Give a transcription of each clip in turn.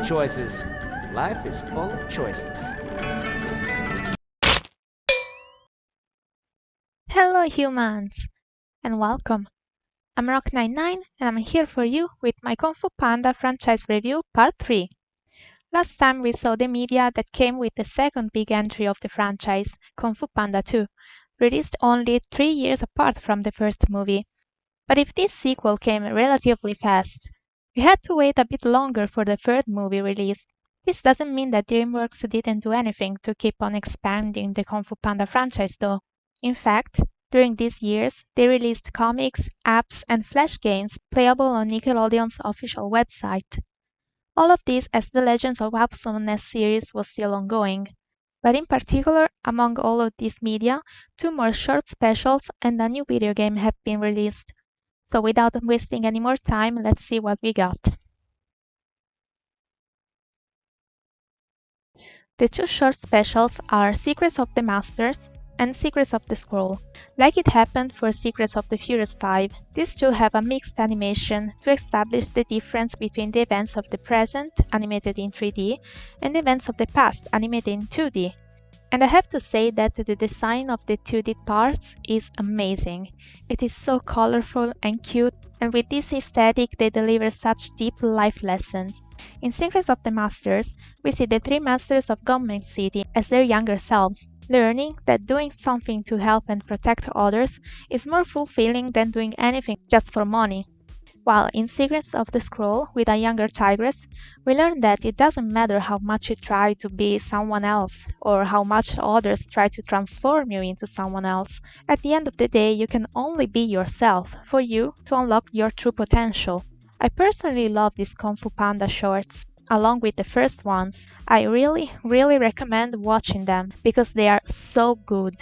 choices. Life is full of choices. Hello humans, and welcome. I'm Rock99 and I'm here for you with my Kung Fu Panda franchise review part 3. Last time we saw the media that came with the second big entry of the franchise, Kung Fu Panda 2, released only 3 years apart from the first movie. But if this sequel came relatively fast, we had to wait a bit longer for the third movie release. This doesn't mean that DreamWorks didn't do anything to keep on expanding the Kung Fu Panda franchise though. In fact, during these years, they released comics, apps, and flash games playable on Nickelodeon's official website. All of this as the Legends of Awesomeness series was still ongoing. But in particular, among all of these media, 2 more short specials and a new video game have been released. So without wasting any more time, let's see what we got. The 2 short specials are Secrets of the Masters and Secrets of the Scroll. Like it happened for Secrets of the Furious 5, these 2 have a mixed animation to establish the difference between the events of the present, animated in 3D, and the events of the past, animated in 2D. And I have to say that the design of the 2D parts is amazing. It is so colorful and cute, and with this aesthetic they deliver such deep life lessons. In Secrets of the Masters, we see the 3 masters of Government City as their younger selves, learning that doing something to help and protect others is more fulfilling than doing anything just for money. While in Secrets of the Scroll, with a younger tigress, we learn that it doesn't matter how much you try to be someone else, or how much others try to transform you into someone else. At the end of the day, you can only be yourself, for you to unlock your true potential. I personally love these Kung Fu Panda shorts. Along with the first ones, I really recommend watching them because they are so good.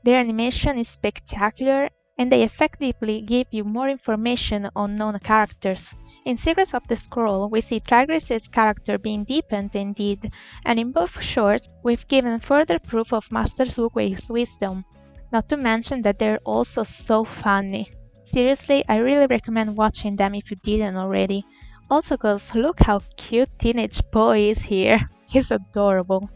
Their animation is spectacular and they effectively give you more information on known characters. In Secrets of the Scroll, we see Tigress's character being deepened indeed, and in both shorts, we've given further proof of Master Wu Wei's wisdom. Not to mention that they're also so funny. Seriously, I really recommend watching them if you didn't already. Also cause look how cute teenage boy is here. He's adorable.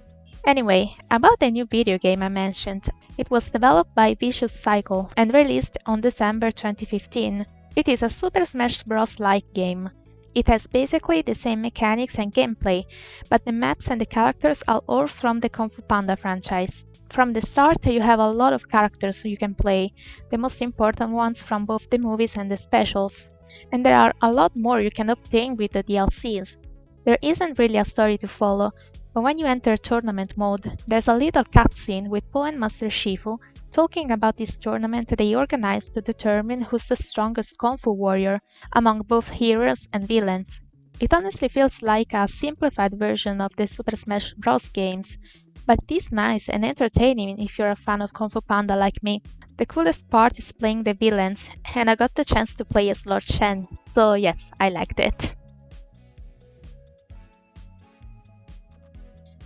Anyway, about the new video game I mentioned. It was developed by Vicious Cycle and released on December 2015. It is a Super Smash Bros.-like game. It has basically the same mechanics and gameplay, but the maps and the characters are all from the Kung Fu Panda franchise. From the start, you have a lot of characters you can play, the most important ones from both the movies and the specials. And there are a lot more you can obtain with the DLCs. There isn't really a story to follow, but when you enter tournament mode, there's a little cutscene with Po and Master Shifu talking about this tournament they organized to determine who's the strongest Kung Fu warrior among both heroes and villains. It honestly feels like a simplified version of the Super Smash Bros. Games, but it is nice and entertaining if you're a fan of Kung Fu Panda like me. The coolest part is playing the villains, and I got the chance to play as Lord Shen, so yes, I liked it.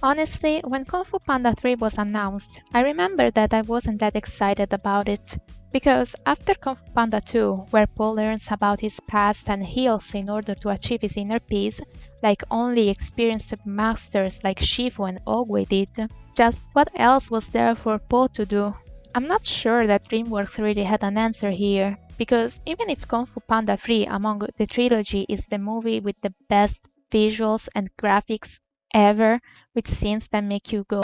Honestly, when Kung Fu Panda 3 was announced, I remember that I wasn't that excited about it. Because after Kung Fu Panda 2, where Po learns about his past and heals in order to achieve his inner peace, like only experienced masters like Shifu and Ogwe did, just what else was there for Po to do? I'm not sure that DreamWorks really had an answer here, because even if Kung Fu Panda 3 among the trilogy is the movie with the best visuals and graphics ever, with scenes that make you go,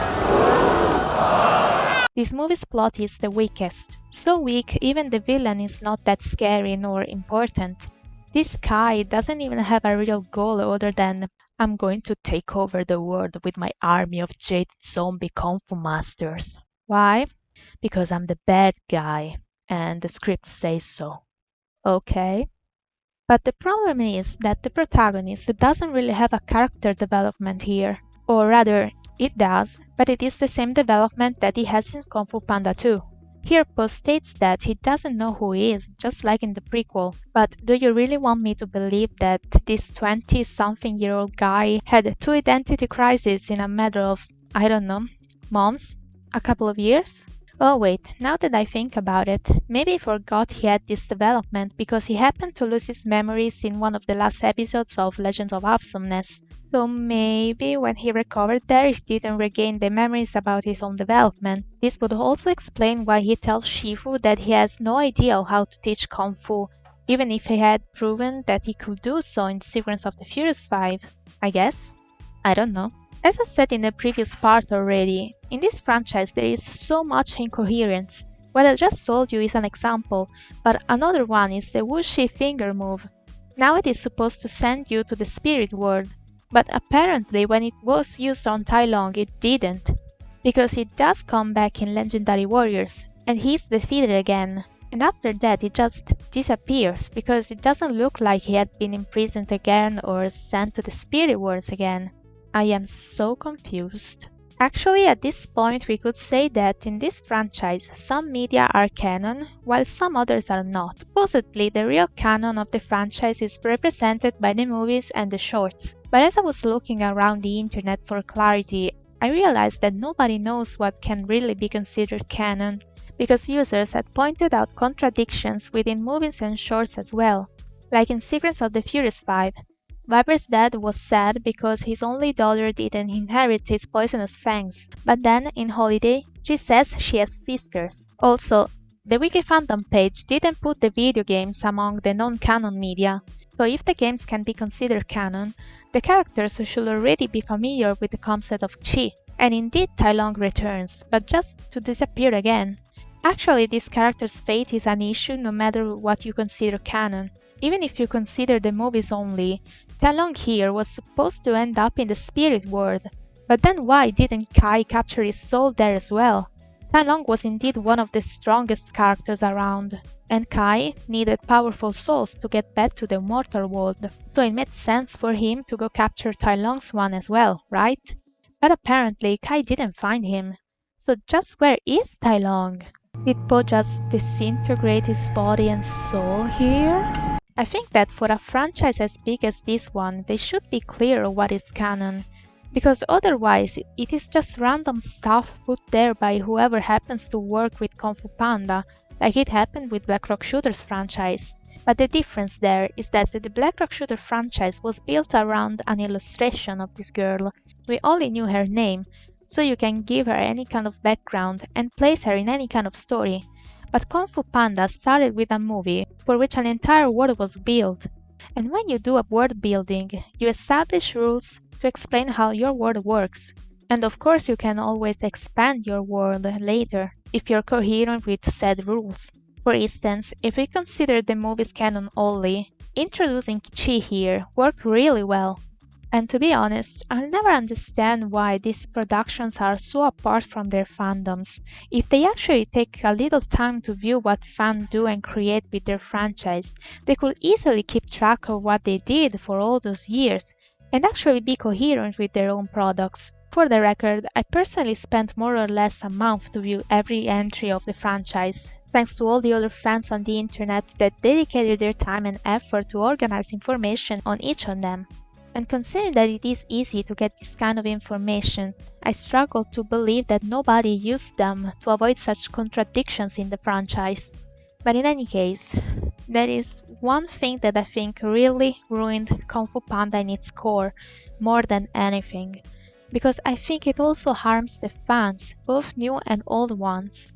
this movie's plot is the weakest. So weak, even the villain is not that scary nor important. This guy doesn't even have a real goal other than, I'm going to take over the world with my army of jade zombie Kung Fu masters. Why? Because I'm the bad guy, and the script says so. Okay? But the problem is that the protagonist doesn't really have a character development here. Or rather, it does, but it is the same development that he has in Kung Fu Panda 2. Here Po states that he doesn't know who he is, just like in the prequel. But do you really want me to believe that this 20-something-year-old guy had 2 identity crises in a matter of, I don't know, months? A couple of years? Oh wait, now that I think about it, maybe I forgot he had this development because he happened to lose his memories in one of the last episodes of Legends of Awesomeness. So maybe when he recovered there, he didn't regain the memories about his own development. This would also explain why he tells Shifu that he has no idea how to teach Kung Fu, even if he had proven that he could do so in Secrets of the Furious 5, I guess? I don't know. As I said in the previous part already, in this franchise there is so much incoherence. What I just told you is an example, but another one is the whooshy finger move. Now it is supposed to send you to the spirit world, but apparently when it was used on Tai Lung it didn't, because it does come back in Legendary Warriors, and he's defeated again, and after that it just disappears, because it doesn't look like he had been imprisoned again or sent to the spirit worlds again. I am so confused. Actually, at this point we could say that in this franchise some media are canon, while some others are not. Supposedly the real canon of the franchise is represented by the movies and the shorts. But as I was looking around the internet for clarity, I realized that nobody knows what can really be considered canon, because users had pointed out contradictions within movies and shorts as well. Like in Secrets of the Furious 5, Viper's dad was sad because his only daughter didn't inherit his poisonous fangs, but then, in Holiday, she says she has sisters. Also, the Wiki fandom page didn't put the video games among the non-canon media, so if the games can be considered canon, the characters should already be familiar with the concept of Chi. And indeed Tai Lung returns, but just to disappear again. Actually, this character's fate is an issue no matter what you consider canon. Even if you consider the movies only, Tai Lung here was supposed to end up in the spirit world, but then why didn't Kai capture his soul there as well? Tai Lung was indeed one of the strongest characters around, and Kai needed powerful souls to get back to the mortal world, so it made sense for him to go capture Tai Lung's one as well, right? But apparently Kai didn't find him. So just where is Tai Lung? Did Po just disintegrate his body and soul here? I think that for a franchise as big as this one, they should be clear what is canon, because otherwise it is just random stuff put there by whoever happens to work with Kung Fu Panda, like it happened with Black Rock Shooter's franchise. But the difference there is that the Black Rock Shooter franchise was built around an illustration of this girl. We only knew her name, so you can give her any kind of background and place her in any kind of story. But Kung Fu Panda started with a movie for which an entire world was built. And when you do a world building, you establish rules to explain how your world works. And of course you can always expand your world later, if you're coherent with said rules. For instance, if we consider the movie's canon only, introducing Chi here worked really well. And to be honest, I'll never understand why these productions are so apart from their fandoms. If they actually take a little time to view what fans do and create with their franchise, they could easily keep track of what they did for all those years, and actually be coherent with their own products. For the record, I personally spent more or less a month to view every entry of the franchise, thanks to all the other fans on the internet that dedicated their time and effort to organize information on each of them. And considering that it is easy to get this kind of information, I struggle to believe that nobody used them to avoid such contradictions in the franchise. But in any case, there is one thing that I think really ruined Kung Fu Panda in its core, more than anything, because I think it also harms the fans, both new and old ones.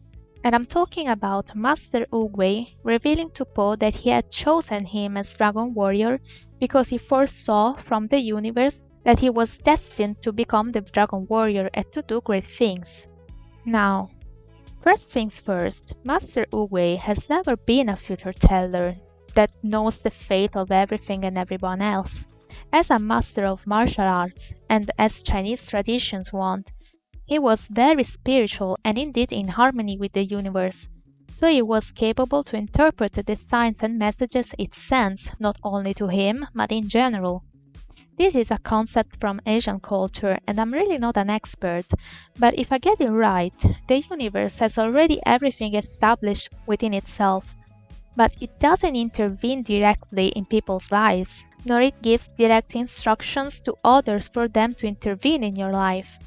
And I'm talking about Master Oogway revealing to Po that he had chosen him as Dragon Warrior because he foresaw from the universe that he was destined to become the Dragon Warrior and to do great things. Now, first things first, Master Oogway has never been a future teller that knows the fate of everything and everyone else. As a master of martial arts, and as Chinese traditions want, he was very spiritual and indeed in harmony with the universe, so he was capable to interpret the signs and messages it sends not only to him, but in general. This is a concept from Asian culture and I'm really not an expert, but if I get it right, the universe has already everything established within itself, but it doesn't intervene directly in people's lives, nor it gives direct instructions to others for them to intervene in your life,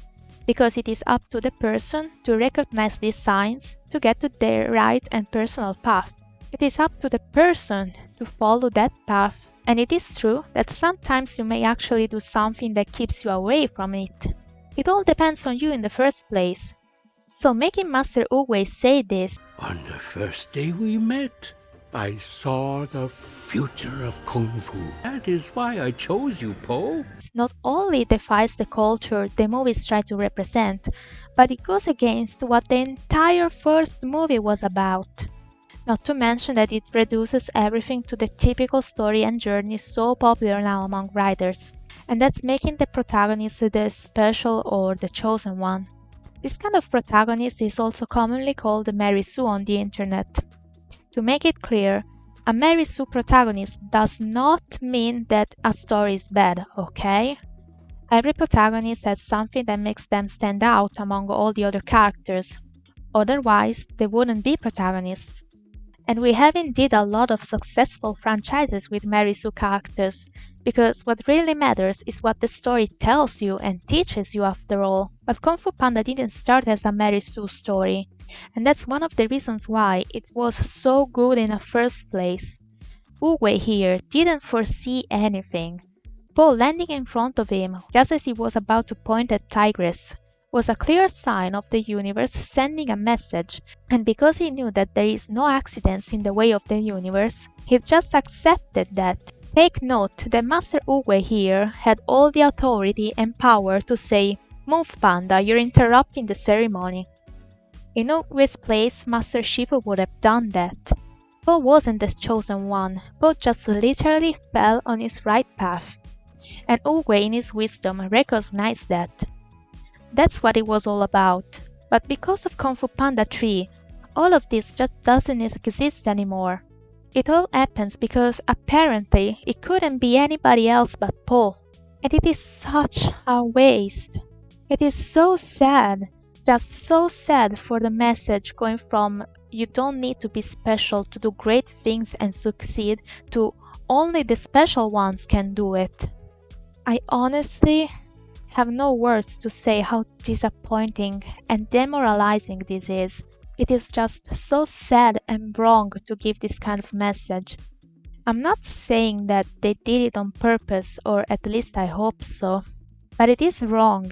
because it is up to the person to recognize these signs to get to their right and personal path. It is up to the person to follow that path And it is true that sometimes you may actually do something that keeps you away from it. It all depends on you in the first place. So making Master Uwei say this, On the first day we met, I saw the future of Kung Fu. That is why I chose you, Po. not only defies the culture the movies try to represent, but it goes against what the entire first movie was about. Not to mention that it reduces everything to the typical story and journey so popular now among writers, and that's making the protagonist the special or the chosen one. This kind of protagonist is also commonly called the Mary Sue on the internet. To make it clear, a Mary Sue protagonist does not mean that a story is bad, okay? Every protagonist has something that makes them stand out among all the other characters, otherwise they wouldn't be protagonists. And we have indeed a lot of successful franchises with Mary Sue characters, because what really matters is what the story tells you and teaches you after all. But Kung Fu Panda didn't start as a Mary Sue story, and that's one of the reasons why it was so good in the first place. Uwei here didn't foresee anything. Paul landing in front of him just as he was about to point at Tigress was a clear sign of the universe sending a message, and because he knew that there is no accidents in the way of the universe, he just accepted that. Take note that Master Uwei here had all the authority and power to say, "Move, Panda, you're interrupting the ceremony." In Uwei's place, Master Shifu would have done that. Po wasn't the chosen one, Po just literally fell on his right path. And Uwei in his wisdom recognized that. That's what it was all about. But because of Kung Fu Panda 3, all of this just doesn't exist anymore. It all happens because apparently it couldn't be anybody else but Po. And it is such a waste. It is so sad, just so sad for the message going from "you don't need to be special to do great things and succeed" to "only the special ones can do it." I honestly have no words to say how disappointing and demoralizing this is. It is just so sad and wrong to give this kind of message. I'm not saying that they did it on purpose, or at least I hope so, but it is wrong,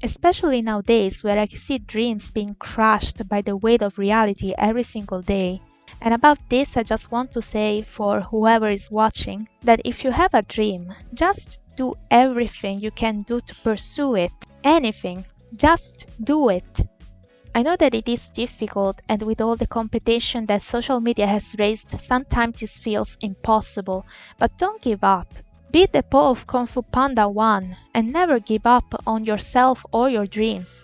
especially nowadays where I see dreams being crushed by the weight of reality every single day. And about this, I just want to say for whoever is watching that if you have a dream, just do everything you can do to pursue it. Anything. Just do it. I know that it is difficult, and with all the competition that social media has raised, sometimes it feels impossible, but don't give up. Be the Po of Kung Fu Panda 1 and never give up on yourself or your dreams.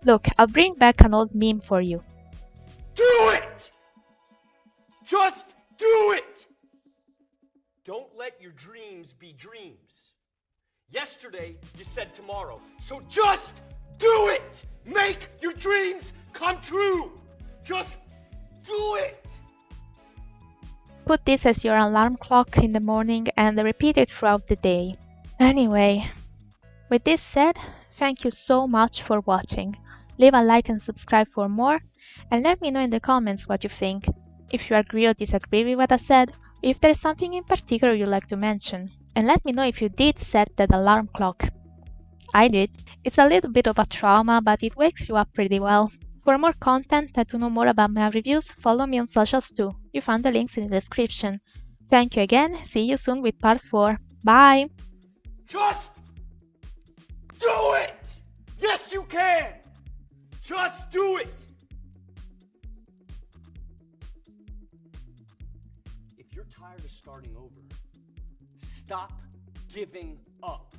Look, I'll bring back an old meme for you. Do it! Just do it! Don't let your dreams be dreams. Yesterday, you said tomorrow, so just do it! Make your dreams come true! Just do it! Put this as your alarm clock in the morning and repeat it throughout the day. Anyway, with this said, thank you so much for watching. Leave a like and subscribe for more, and let me know in the comments what you think. If you agree or disagree with what I said, if there's something in particular you'd like to mention. And let me know if you did set that alarm clock. I did. It's a little bit of a trauma, but it wakes you up pretty well. For more content and to know more about my reviews, follow me on socials too. You found the links in the description. Thank you again, see you soon with part 4. Bye! Just do it! Yes, you can! Just do it! If you're tired of starting over, stop giving up.